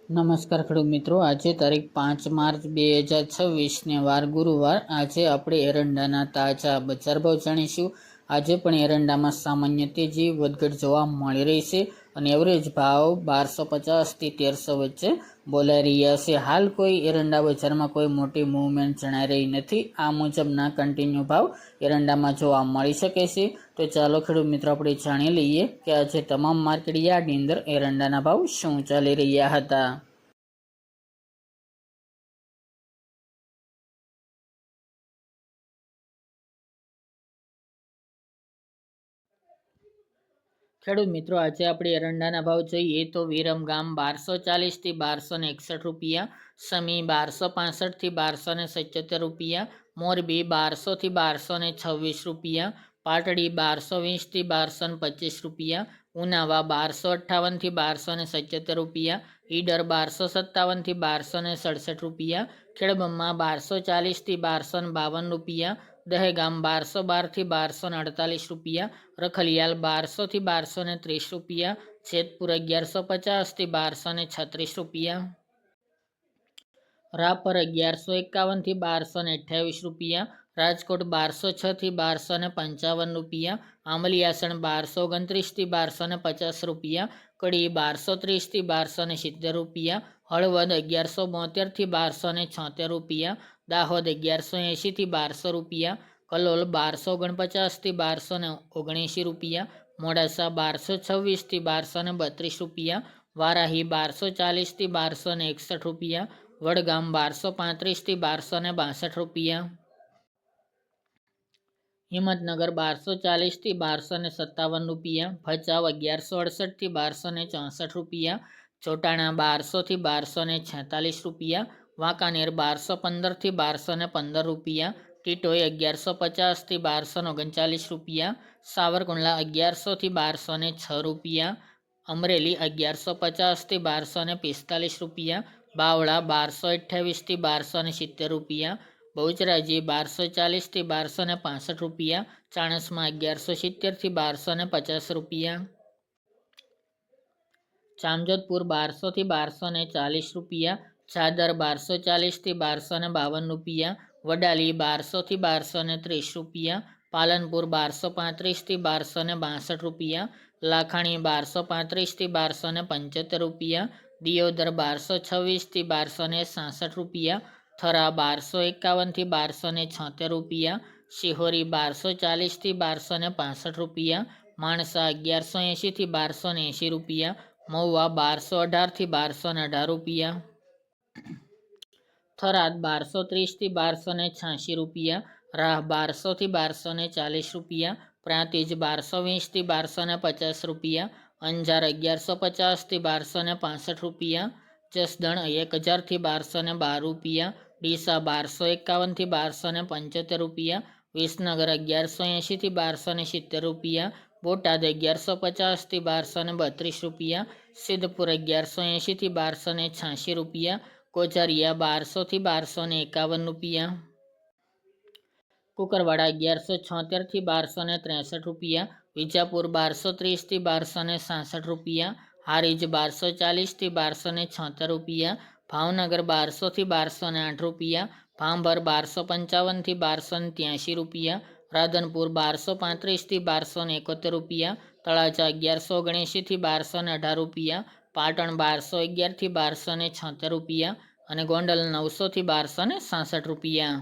નમસ્કાર ખેડૂત મિત્રો, આજે તારીખ 5 માર્ચ 2026 ને વાર ગુરુવાર. આજે આપણે એરંડાના તાજા બજાર ભાવ જાણીશું. આજે પણ એરંડામાં સામાન્ય તેજી વધઘટ જોવા મળી રહી છે અને એવરેજ ભાવ 1250 થી 1300 વચ્ચે બોલાઈ રહ્યા છે. હાલ કોઈ એરંડા બજારમાં કોઈ મોટી મૂવમેન્ટ જણાઈ રહી નથી. આ મુજબના કન્ટિન્યુ ભાવ એરંડામાં જોવા મળી શકે છે. તો ચાલો ખેડૂત મિત્રો આપણે જાણી લઈએ કે આજે તમામ માર્કેટ યાર્ડની અંદર એરંડાના ભાવ શું ચાલી રહ્યા હતા. ખેડૂત મિત્રો, આજે આપણે એરંડાના ભાવ જોઈએ તો વિરમગામ 1240 થી 1261 રૂપિયા, સમી 1265 થી 1277 રૂપિયા, મોરબી 1200 થી 1226 રૂપિયા, પાટડી 1220 થી 1225 રૂપિયા, ઉનાવા 1258 થી 1277 રૂપિયા, ઈડર 1257 થી 1267 રૂપિયા, ખેડબ્રહ્મા 1240 થી 1252 રૂપિયા, દહેગામ 1212 થી 1248 રૂપિયા, રખલિયાલ 1200 થી 1230 રૂપિયા, જેતપુર 1150 થી 1236 રૂપિયા, રાપર 1151 થી 1228 રૂપિયા, રાજકોટ 1206 થી 1255 રૂપિયા, આંબલિયાસણ 1229 થી 1250 રૂપિયા, કડી 1230 થી 1270 રૂપિયા, હળવદ 1172 થી 1276 રૂપિયા, દાહોદ 1180 થી 1200 રૂપિયા, કલોલ 1249 થી 1279 રૂપિયા, મોડાસા 1226 થી 1232 રૂપિયા, વારાહી 1240 થી 1261 રૂપિયા, વડગામ 1235 થી 1262 રૂપિયા, હિંમતનગર 1240 થી 1257 રૂપિયા, ભચાઉ 1168 થી 1264 રૂપિયા, ચોટાણા 1200 થી 1246 રૂપિયા, વાંકાનેર 1215 થી 1215 રૂપિયા, ટીટોઈ 1150 થી 1239 રૂપિયા, સાવરકુંડલા 1100 થી 1206 રૂપિયા, અમરેલી 1150 થી 1245 રૂપિયા, બાવળા 1228 થી 1270 રૂપિયા, બહુચરાજી 1240 થી 1265 રૂપિયા, ચાણસમાં 1170 થી 1250 રૂપિયા, જામજોધપુર 1200 થી 1240 રૂપિયા, ચાદર 1240 થી 1252 રૂપિયા, વડાલી 1200 થી 1230 રૂપિયા, પાલનપુર 1235 થી 1262 રૂપિયા, લાખાણી 1235 થી 1275 રૂપિયા, દિયોદર 1226 થી 1266 રૂપિયા, થરા 1251 થી 1276 રૂપિયા, શિહોરી 1240 થી 1265 રૂપિયા, માણસા 1180 થી 1280 રૂપિયા, મહુવા 1218 થી 1218 રૂપિયા, થરાદ 1230 થી 1286 રૂપિયા, રાહ 1200 થી 1240 રૂપિયા, પ્રાંતિજ 1220 થી 1250 રૂપિયા, અંજાર 1150 થી 1265 રૂપિયા, જસદણ 1000 થી 1212 રૂપિયા, ડીસા 1251 થી 1275 રૂપિયા, વિસનગર 1180 થી 1270 રૂપિયા, બોટાદ 1150 થી 1232 રૂપિયા, સિદ્ધપુર 1180 થી 1286 રૂપિયા, કોચરિયા 1200 થી 1251 રૂપિયા, કુકરવાડા 1176 થી 1263 રૂપિયા, વિજાપુર 1230 થી 1266 રૂપિયા, હારીજ 1240 થી 1276 રૂપિયા, ભાવનગર 1200 થી 1208 રૂપિયા, ભાંભર 1255 થી 1283 રૂપિયા, રાધનપુર 1235 થી 1271 રૂપિયા, તળાજા 1179 થી 1218 રૂપિયા, પાટણ 1211 થી 1276 રૂપિયા અને ગોંડલ 900 થી 1266 રૂપિયા.